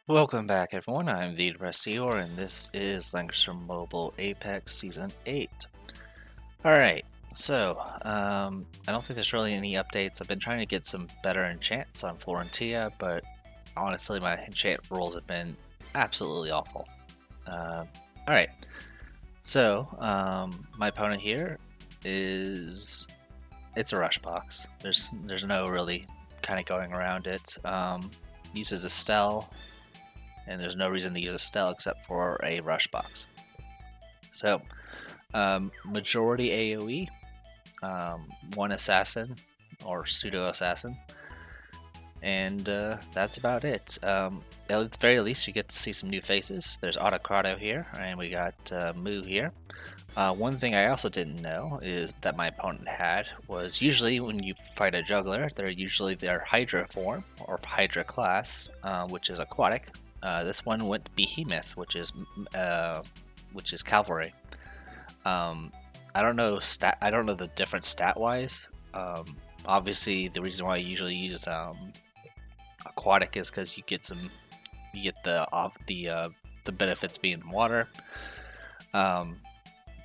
Welcome back, everyone. I'm the Restior, and this is Langrisser Mobile Apex Season 8. Alright, I don't think there's really any updates. I've been trying to get some better enchants on Florentia, but honestly, my enchant rolls have been absolutely awful. Uh, Alright, my opponent here is... It's a rush box. There's no really kind of going around it. Uses a Stell, and there's no reason to use a Stell except for a rush box. So, majority AoE, one assassin or pseudo assassin, and that's about it. At the very least, you get to see some new faces. There's Autocrato here, and we got Moo here. One thing I also didn't know is that my opponent had was usually when you fight a juggler, they're usually their Hydra form or Hydra class, which is aquatic. This one went Behemoth, which is cavalry. I don't know I don't know the different stat wise. Obviously, the reason why I usually use aquatic is because you get the benefits being water.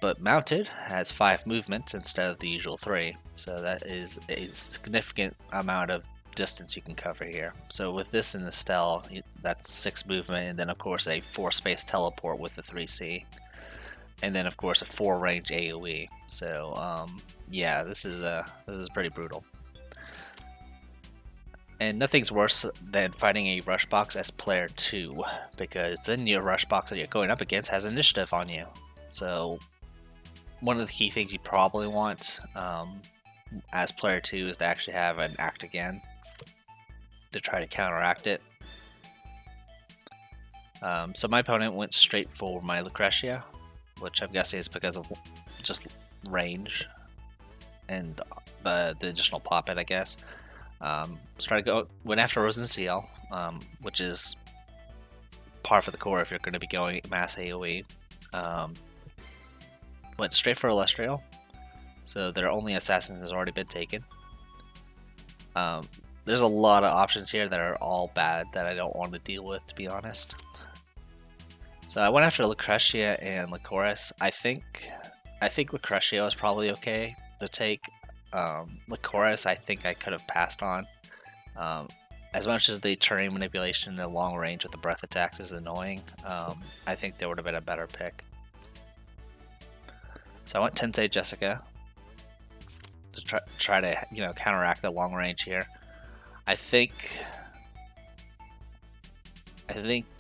But mounted has 5 movement instead of the usual 3, so that is a significant amount of distance you can cover here. So with this in the Stell, that's 6 movement, and then of course a 4 space teleport with the 3C, and then of course a 4 range AoE. So yeah, this is pretty brutal. And nothing's worse than fighting a rush box as player 2, because then your rush box that you're going up against has initiative on you. So one of the key things you probably want as player 2 is to actually have an act again to try to counteract it. So my opponent went straight for my Lucretia, which I'm guessing is because of just range and the additional pop it, I guess. Went after Rosen Seal, which is par for the core if you're going to be going mass AoE. Went straight for Illustrial, so their only assassin has already been taken. There's a lot of options here that are all bad that I don't want to deal with, to be honest. So I went after Lucretia and Lycoris. I think Lucretia was probably okay to take. Lycoris, I think I could have passed on. As much as the terrain manipulation and the long range with the breath attacks is annoying, I think there would have been a better pick. So I went Tensei Jessica to try to counteract the long range here. I think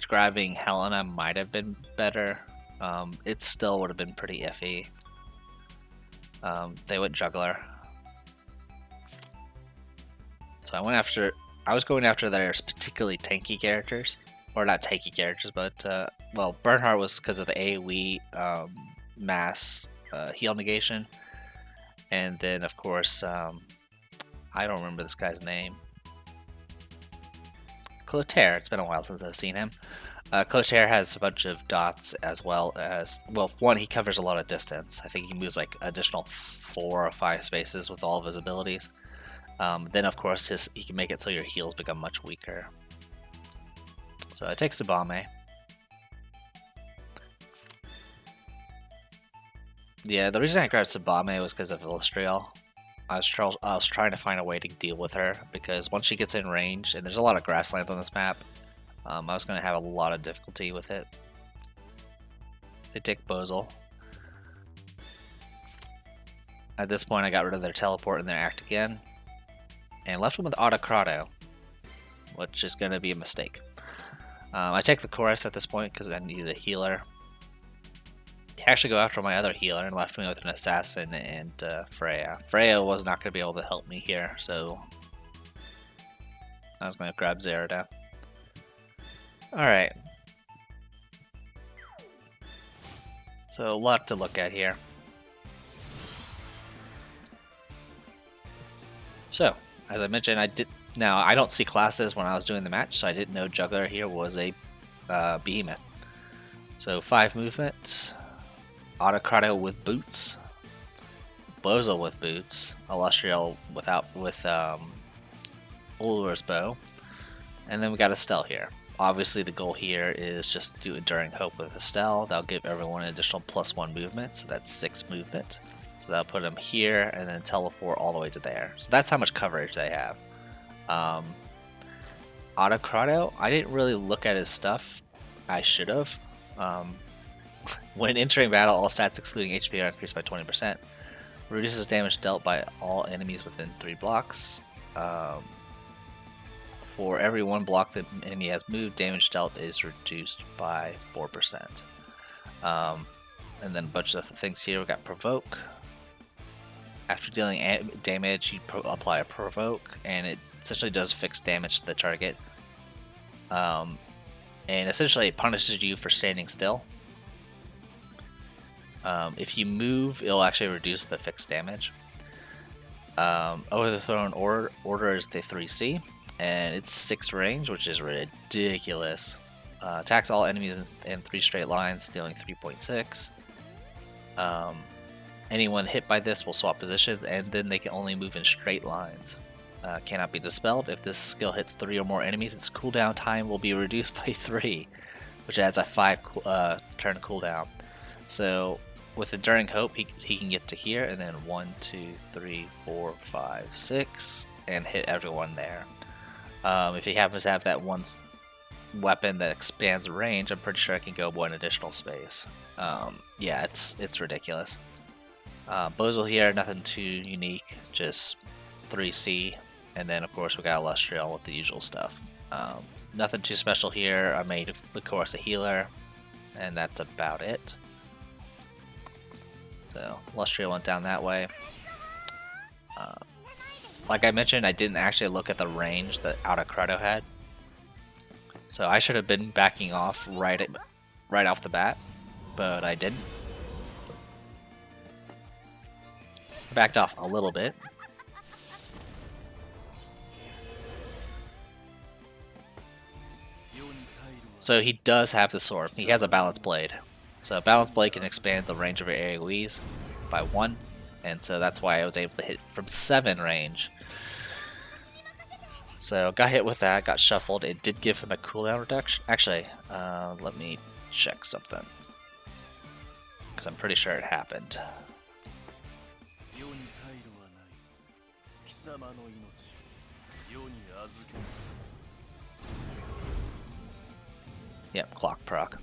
grabbing Helena might have been better. It still would have been pretty iffy. They went Juggler, so I was going after their particularly tanky characters, or not tanky characters, but well, Bernhardt was because of the AoE mass heal negation, and then of course I don't remember this guy's name. Clotaire. It's been a while since I've seen him. Clotaire has a bunch of dots as well as, well, one, he covers a lot of distance. I think he moves like additional 4 or 5 spaces with all of his abilities. Then of course he can make it so your heals become much weaker. So I take Tsubame. Yeah, the reason I grabbed Tsubame was because of Illustrial. I was trying to find a way to deal with her, because once she gets in range, and there's a lot of grasslands on this map, I was going to have a lot of difficulty with it. They take Bozel. At this point, I got rid of their teleport and their act again, and left them with Autocrato, which is going to be a mistake. I take the chorus at this point because I needed a healer. Actually go after my other healer and left me with an assassin and Freya. Freya was not going to be able to help me here, so I was going to grab Zerida. Alright. So a lot to look at here. So, as I mentioned, I don't see classes when I was doing the match, so I didn't know Juggler here was a Behemoth. So 5 movement. Autocrato with boots, Bozel with boots, Illustrial with Ulur's bow, and then we got a Stell here. Obviously, the goal here is just do Enduring Hope with Estelle. That'll give everyone an additional +1 movement, so that's 6 movement. So that'll put them here and then teleport all the way to there. So that's how much coverage they have. Autocrato, I didn't really look at his stuff. I should have. When entering battle, all stats excluding HP are increased by 20%. Reduces damage dealt by all enemies within 3 blocks. For every 1 block that enemy has moved, damage dealt is reduced by 4%. And then a bunch of things here. We got Provoke. After dealing damage, you apply a Provoke, and it essentially does fixed damage to the target. And essentially it punishes you for standing still. If you move, it'll actually reduce the fixed damage. Over the Throne Order is the 3C, and it's 6 range, which is ridiculous. Attacks all enemies in 3 straight lines, dealing 3.6. Anyone hit by this will swap positions, and then they can only move in straight lines. Cannot be dispelled. If this skill hits 3 or more enemies, its cooldown time will be reduced by 3, which adds a 5 turn cooldown. So with Enduring Hope, he can get to here, and then 1, 2, 3, 4, 5, 6, and hit everyone there. If he happens to have that one weapon that expands range, I'm pretty sure I can go 1 additional space. Yeah, it's ridiculous. Bozel here, nothing too unique, just 3C, and then of course we got Illustrial with the usual stuff. Nothing too special here. I made Langrisser a healer, and that's about it. So Illustrial went down that way. Like I mentioned, I didn't actually look at the range that Autocrato had, so I should have been backing off right off the bat, but I didn't. Backed off a little bit. So he does have the sword. He has a Balance Blade. So Balance Blade can expand the range of your AoEs by 1, and so that's why I was able to hit from 7 range. So got hit with that, got shuffled. It did give him a cooldown reduction. Actually, let me check something, because I'm pretty sure it happened. Yep, clock proc.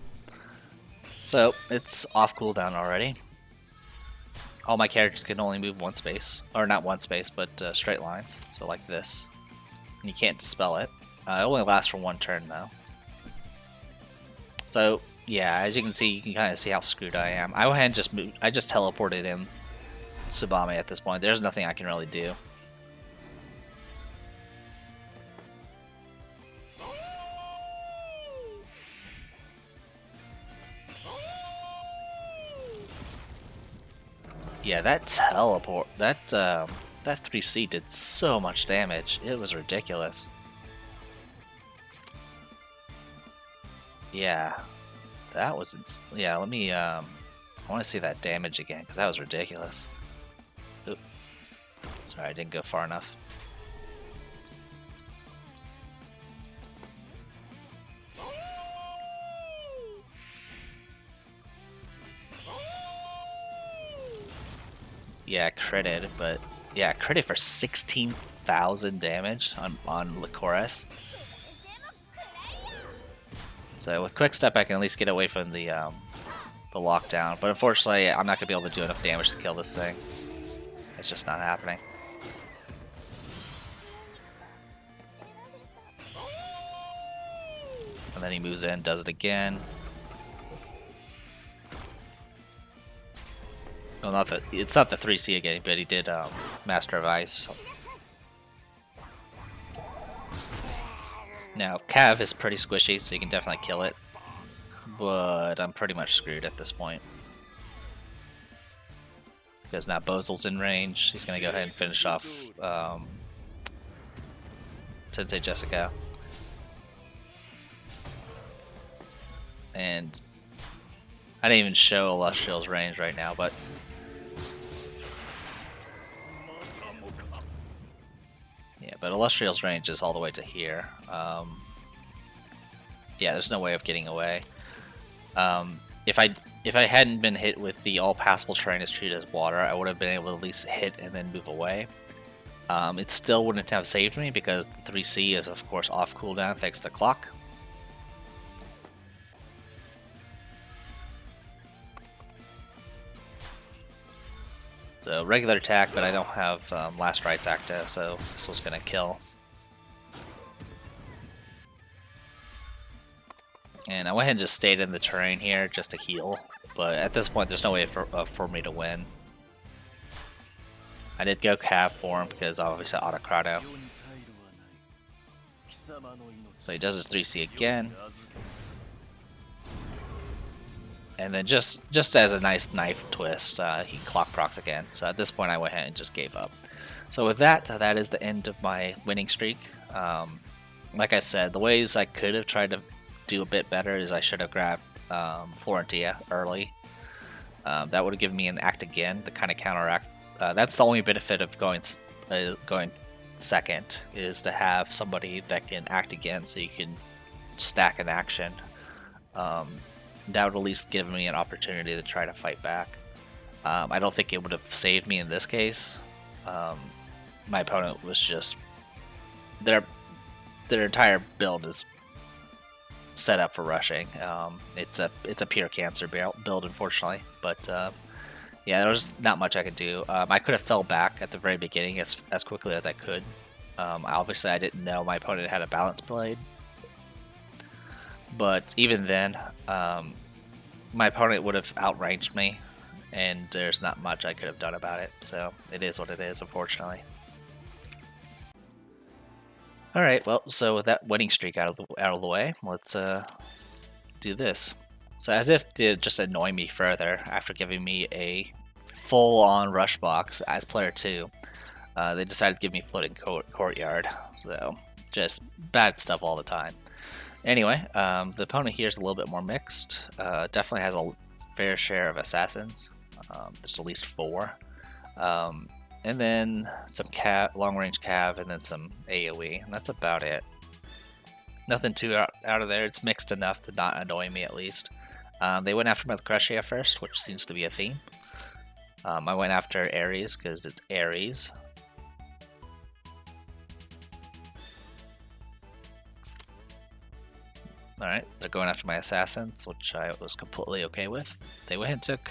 So it's off cooldown already. All my characters can only move 1 space, or not 1 space, but straight lines. So like this, and you can't dispel it. It only lasts for 1 turn though. So yeah, as you can see, you can kind of see how screwed I am. I went ahead and just moved. I just teleported in Tsubame at this point. There's nothing I can really do. Yeah, that teleport, that 3C did so much damage. It was ridiculous. Yeah, that was yeah. Let me I want to see that damage again, because that was ridiculous. Oop. Sorry, I didn't go far enough. Yeah, critted, but yeah, critted for 16,000 damage on Langrisser. So with Quick Step, I can at least get away from the lockdown. But unfortunately, I'm not gonna be able to do enough damage to kill this thing. It's just not happening. And then he moves in, does it again. Well, it's not the 3C again, but he did Master of Ice. Now, Cav is pretty squishy, so you can definitely kill it. But I'm pretty much screwed at this point. Because now Bozel's in range. He's going to go ahead and finish off Tensei Jessica. And I didn't even show Illustrial's range right now, but yeah, but Illustrial's range is all the way to here. Yeah, there's no way of getting away. If I hadn't been hit with the all passable terrain is treated as water, I would have been able to at least hit and then move away. It still wouldn't have saved me because the 3C is of course off cooldown thanks to clock. So regular attack, but I don't have last rites active, so this was gonna kill. And I went ahead and just stayed in the terrain here just to heal, but at this point there's no way for me to win. I did go Cav for him because obviously Autocrato. So he does his 3C again. And then just as a nice knife twist, he clock procs again. So at this point I went ahead and just gave up. So with that, that is the end of my winning streak. Like I said, the ways I could have tried to do a bit better is I should have grabbed Florentia early. That would have given me an act again to kind of counteract. That's the only benefit of going second, is to have somebody that can act again so you can stack an action. That would at least give me an opportunity to try to fight back. I don't think it would have saved me in this case. My opponent was just their entire build is set up for rushing. It's a pure cancer build, unfortunately. But yeah, there was not much I could do. I could have fell back at the very beginning as quickly as I could. Obviously, I didn't know my opponent had a balance blade. But even then, my opponent would have outranged me, and there's not much I could have done about it. So it is what it is, unfortunately. All right, well, so with that winning streak out of the way, let's do this. So as if to just annoy me further, after giving me a full-on rush box as player 2, they decided to give me floating courtyard. So just bad stuff all the time. Anyway, the opponent here is a little bit more mixed. Definitely has a fair share of assassins. There's at least 4. And then some long-range cav, and then some AoE, and that's about it. Nothing too out of there. It's mixed enough to not annoy me, at least. They went after my Crushia first, which seems to be a theme. I went after Ares because it's Ares. Alright, they're going after my assassins, which I was completely okay with. They went and took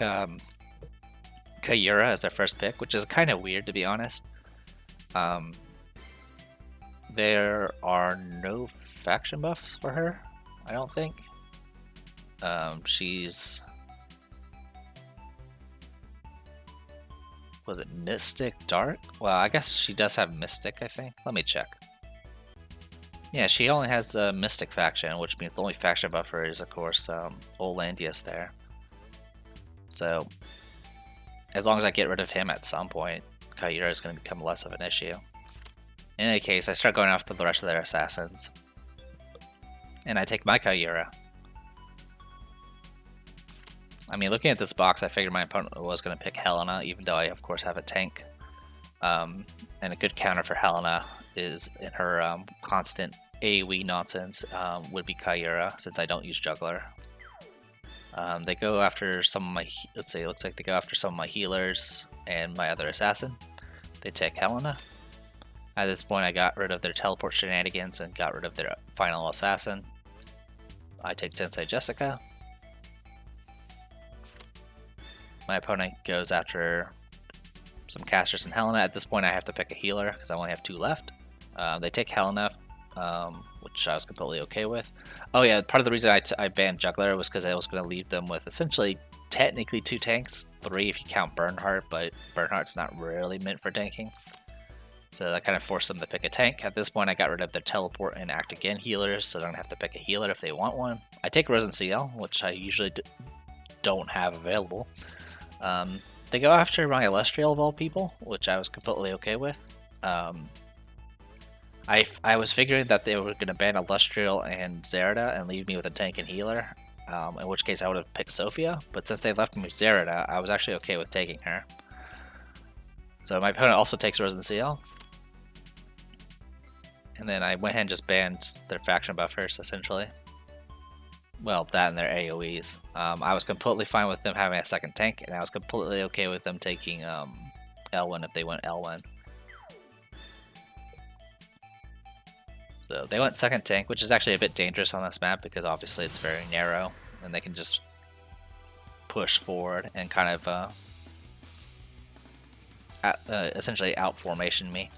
Kayura as their first pick, which is kind of weird, to be honest. There are no faction buffs for her, I don't think. She's... Was it Mystic Dark? Well, I guess she does have Mystic, I think. Let me check. Yeah, she only has a Mystic faction, which means the only faction buffer is, of course, Olandius there. So, as long as I get rid of him at some point, Kayura is going to become less of an issue. In any case, I start going after the rest of their assassins. And I take my Kayura. I mean, looking at this box, I figured my opponent was going to pick Helena, even though I, of course, have a tank. And a good counter for Helena is in her constant AoE nonsense would be Kayura, since I don't use Juggler. They go after some of my, let's see, it looks like they go after some of my healers and my other assassin. They take Helena. At this point, I got rid of their teleport shenanigans and got rid of their final assassin. I take Tensei Jessica. My opponent goes after some casters and Helena. At this point, I have to pick a healer because I only have 2 left. They take Helena, which I was completely okay with. Oh yeah, part of the reason I banned Juggler was because I was going to leave them with essentially technically 2 tanks, 3 if you count Bernhardt, but Bernhardt's not really meant for tanking. So that kind of forced them to pick a tank. At this point, I got rid of their teleport and act again healers, so they're going to have to pick a healer if they want one. I take Risen CL, which I usually don't have available. They go after my Illustrial of all people, which I was completely okay with. I was figuring that they were going to ban Illustrial and Zerida and leave me with a tank and healer, in which case I would have picked Sophia, but since they left me with Zerida, I was actually okay with taking her. So my opponent also takes Risen CL. And then I went ahead and just banned their faction buffers, essentially. well, that and their AoEs. I was completely fine with them having a second tank, and I was completely okay with them taking Elwyn if they went Elwyn. So they went second tank, which is actually a bit dangerous on this map because obviously it's very narrow, and they can just push forward and kind of essentially out formation me.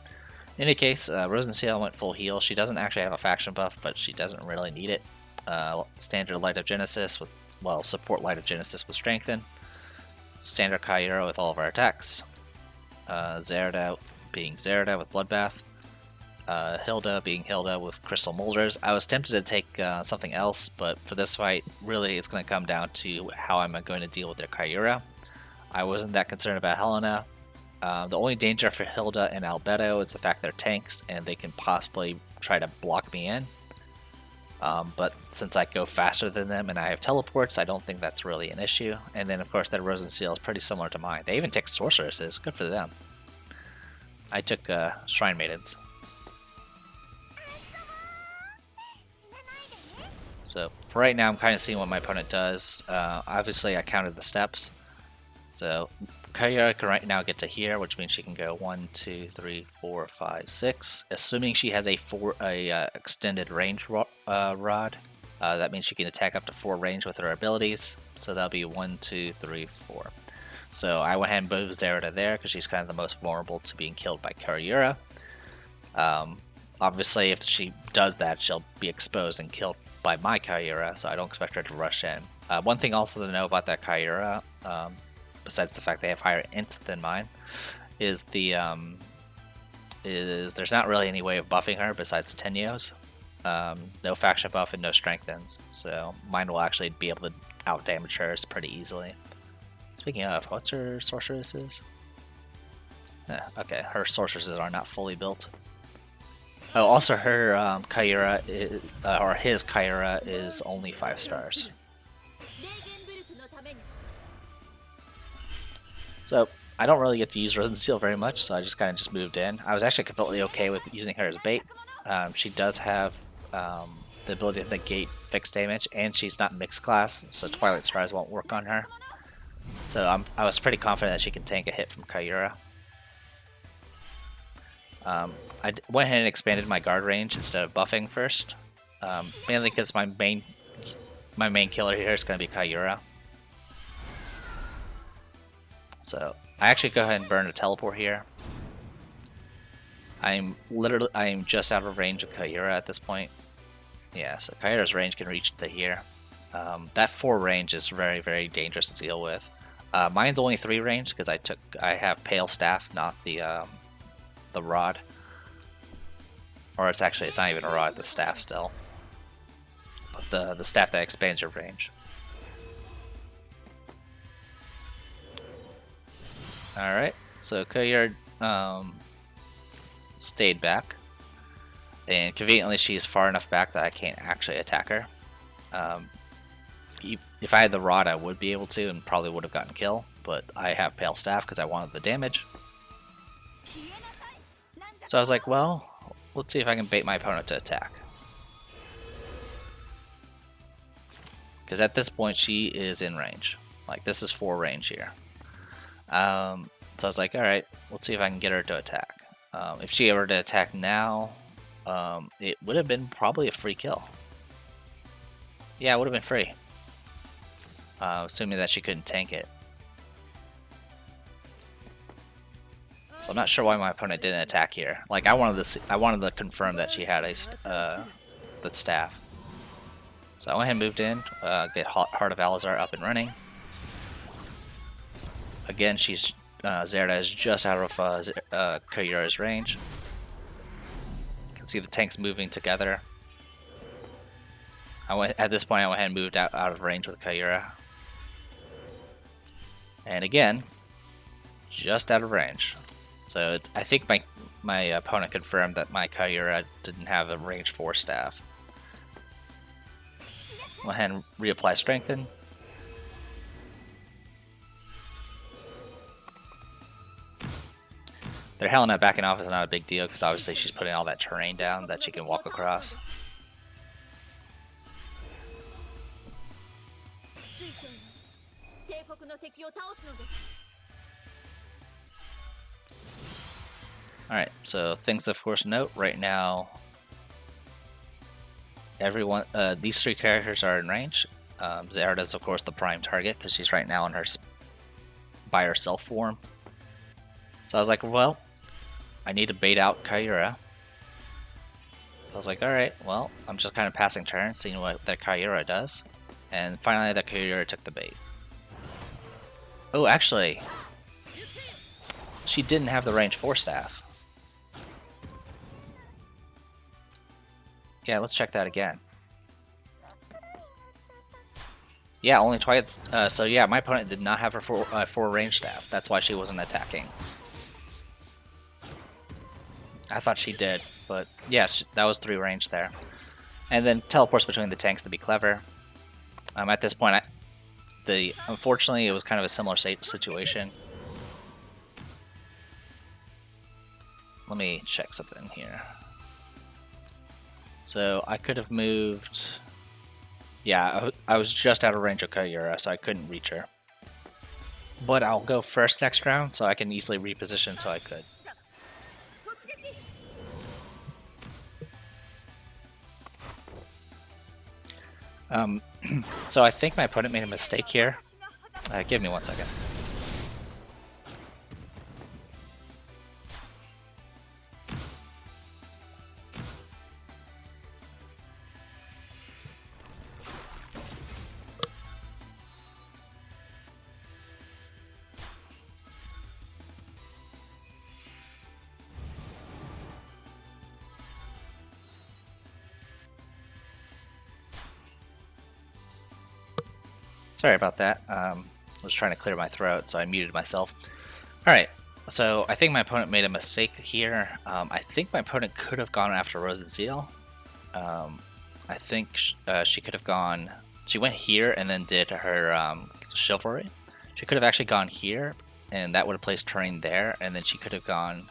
In any case, Rosenseal went full heal. She doesn't actually have a faction buff, but she doesn't really need it. Standard Light of Genesis with, well, support Light of Genesis with Strengthen. Standard Kyura with all of our attacks. Zerda being Zerda with Bloodbath. Hilda being Hilda with Crystal Molders. I was tempted to take something else, but for this fight, really it's going to come down to how I'm going to deal with their Kyura. I wasn't that concerned about Helena. The only danger for Hilda and Albedo is the fact they're tanks and they can possibly try to block me in. But since I go faster than them and I have teleports, I don't think that's really an issue. And then of course that Rosenseal is pretty similar to mine. They even take Sorceresses, good for them. I took Shrine Maidens. So for right now I'm kind of seeing what my opponent does. Obviously I counted the steps. So Kyura can right now get to here, which means she can go 1, 2, 3, 4, 5, 6. Assuming she has a extended range rod, that means she can attack up to 4 range with her abilities. So that'll be 1, 2, 3, 4. So I went ahead and moved Zerda there because she's kind of the most vulnerable to being killed by Kyura. Obviously, if she does that, she'll be exposed and killed by my Kyura, so I don't expect her to rush in. One thing also to know about that Kyura, besides the fact they have higher int than mine, is there's not really any way of buffing her besides Tenyo's. No faction buff and no strengthens, so mine will actually be able to out damage hers pretty easily. Speaking of, what's her sorceresses? Okay, her sorceresses are not fully built. Oh, also her Kyura or his Kyura is only 5 stars. So I don't really get to use Rosenseal very much, so I just kind of just moved in. I was actually completely okay with using her as bait. She does have the ability to negate fixed damage, and she's not mixed class, so Twilight Stars won't work on her. So I was pretty confident that she can tank a hit from Kyura. I went ahead and expanded my guard range instead of buffing first, mainly because my main killer here is going to be Kyura. So I actually go ahead and burn a teleport here. I'm just out of range of Kyura at this point. Yeah, so Kyura's range can reach to here. That 4 range is very, very dangerous to deal with. Mine's only 3 range because I have Pale Staff, not the rod. Or it's not even a rod, the staff still. But the staff that expands your range. Alright, so Kyura stayed back. And conveniently she's far enough back that I can't actually attack her. If I had the rod I would be able to and probably would have gotten kill, but I have Pale Staff because I wanted the damage. So I was like, well, let's see if I can bait my opponent to attack. Because at this point she is in range. Like, this is 4 range here. So I was like, alright, let's see if I can get her to attack. If she were to attack now, it would have been probably a free kill. Yeah, it would have been free. Assuming that she couldn't tank it. So I'm not sure why my opponent didn't attack here. Like, I wanted to confirm that she had the staff. So I went ahead and moved in, get Heart of Alizar up and running. Again, Zerda is just out of Kyura's range. You can see the tanks moving together. At this point, I went ahead and moved out of range with Kyura. And again, just out of range. So I think my opponent confirmed that my Kyura didn't have a range 4 staff. Go ahead and reapply Strengthen. Their Helena backing off is not a big deal because obviously she's putting all that terrain down that she can walk across. Alright, so things of course note right now. Everyone, these three characters are in range. Zera's of course the prime target because she's right now in her by herself form. So I was like, well, I need to bait out Kaira. So I was like, alright, well, I'm just kind of passing turn, seeing what that Kaira does. And finally that Kaira took the bait. Oh, actually, she didn't have the range 4 staff. Yeah, let's check that again. Yeah, only twice. So yeah, my opponent did not have her 4 range staff. That's why she wasn't attacking. I thought she did, but yeah, that was 3 range there. And then teleports between the tanks to be clever. At this point, unfortunately, it was kind of a similar situation. Let me check something here. So I could have moved. Yeah, I was just out of range of Kaira, so I couldn't reach her. But I'll go first next round, so I can easily reposition so I could. So I think my opponent made a mistake here. Give me 1 second. Sorry about that. I was trying to clear my throat, so I muted myself. Alright, so I think my opponent made a mistake here. I think my opponent could have gone after Rose and Seal. I think she could have gone... She went here and then did her Chivalry. She could have actually gone here, and that would have placed Terrain there, and then she could have gone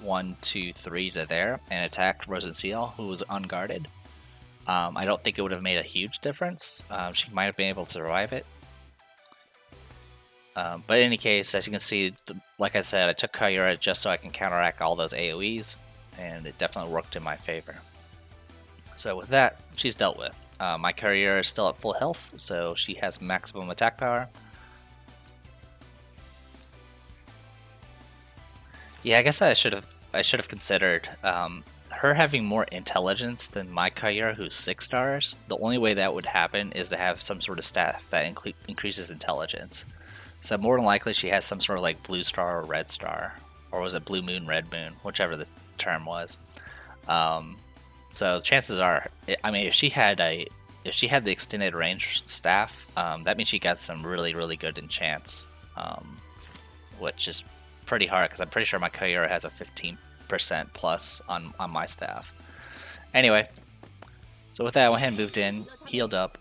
1, 2, 3 to there and attacked Rose and Seal, who was unguarded. I don't think it would have made a huge difference. She might have been able to survive it. But in any case, as you can see, like I said, I took Kaira just so I can counteract all those AoEs, and it definitely worked in my favor. So with that, she's dealt with. My Kaira is still at full health, so she has maximum attack power. Yeah, I guess I should have considered her having more intelligence than my Kaira, who's 6 stars. The only way that would happen is to have some sort of staff that increases intelligence. So more than likely she has some sort of like blue star or red star, or was it blue moon, red moon, whichever the term was. So chances are, I mean, if she had the extended range staff, that means she got some really good enchants, which is pretty hard because I'm pretty sure my Kaira has a 15% plus on my staff. Anyway, so with that, I went ahead and moved in, healed up.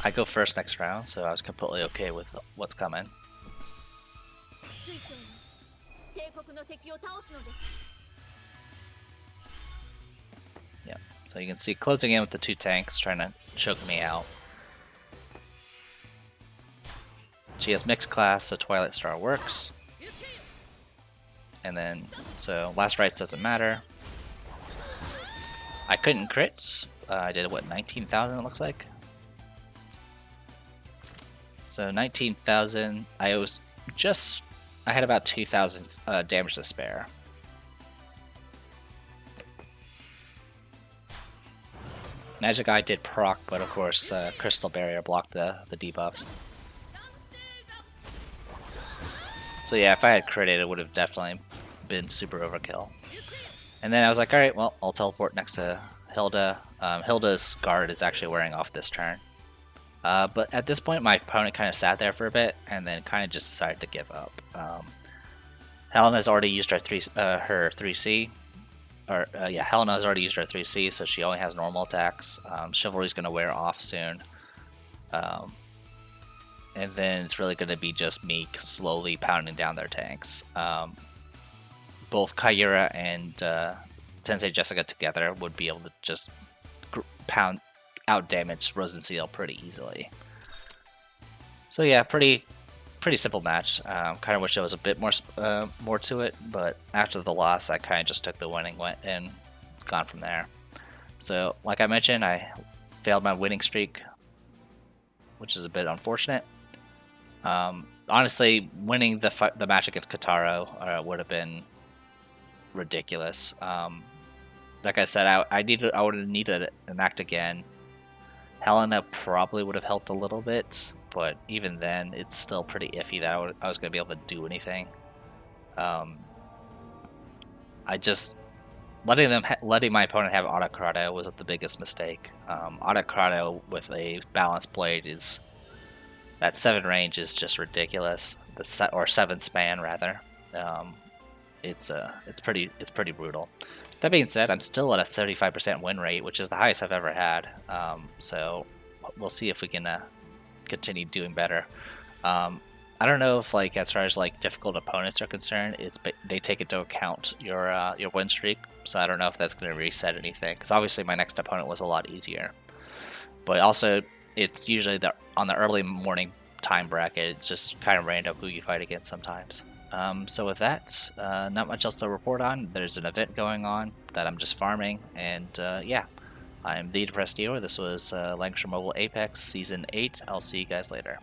I go first next round, so I was completely okay with what's coming. Yeah, so you can see closing in with the 2 tanks trying to choke me out. She has mixed class, so Twilight Star works. And then, so last rites doesn't matter. I couldn't crits. I did what, 19,000 it looks like? So 19,000, I had about 2,000 damage to spare. Magic Eye did proc, but of course Crystal Barrier blocked the debuffs. So yeah, if I had critted, it would have definitely been super overkill. And then I was like, alright, well, I'll teleport next to Hilda. Hilda's guard is actually wearing off this turn. But at this point, my opponent kind of sat there for a bit, and then kind of just decided to give up. Helena's already used her 3C. Helena's already used her 3C, so she only has normal attacks. Chivalry's going to wear off soon. And then it's really going to be just me slowly pounding down their tanks. Both Kaira and Tensei Jessica together would be able to just pound out damage Rose and Seal pretty easily. So yeah, pretty simple match. Kind of wish there was a bit more to it, but after the loss, I kind of just took the winning went and gone from there. So like I mentioned, I failed my winning streak, which is a bit unfortunate. Honestly, winning the match against Kataro would have been ridiculous. Like I said, I would have needed an act again. Helena probably would have helped a little bit, but even then, it's still pretty iffy that I was going to be able to do anything. I just letting my opponent have Autocrato was the biggest mistake. Autocrato with a balanced blade is that 7 range is just ridiculous. Or 7 span rather. It's pretty brutal. That being said, I'm still at a 75% win rate, which is the highest I've ever had. So we'll see if we can continue doing better. I don't know if like as far as like difficult opponents are concerned, they take into account your win streak. So I don't know if that's going to reset anything, because obviously my next opponent was a lot easier. But also, it's usually on the early morning time bracket. It's just kind of random who you fight against sometimes. So with that, not much else to report on. There's an event going on that I'm just farming, and yeah, I'm the Depressed Dealer. This was Langrisser Mobile Apex Season 8. I'll see you guys later.